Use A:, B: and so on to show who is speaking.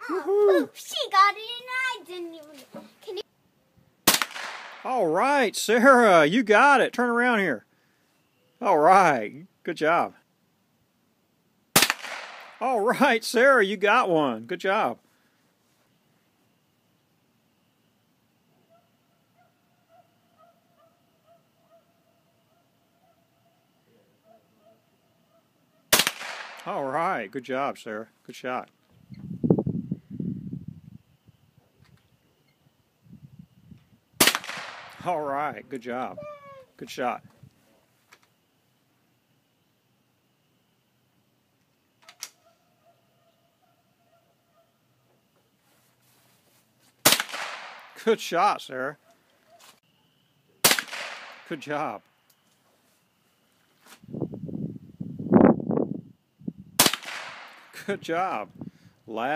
A: Woohoo! She got it and I didn't even. Can you?
B: All right, Sarah, you got it. Turn around here. All right, good job. All right, Sarah, you got one. Good job. All right, good job, Sarah. Good shot. All right, good job. Good shot. Good shot, Sarah. Good job. Good job. Last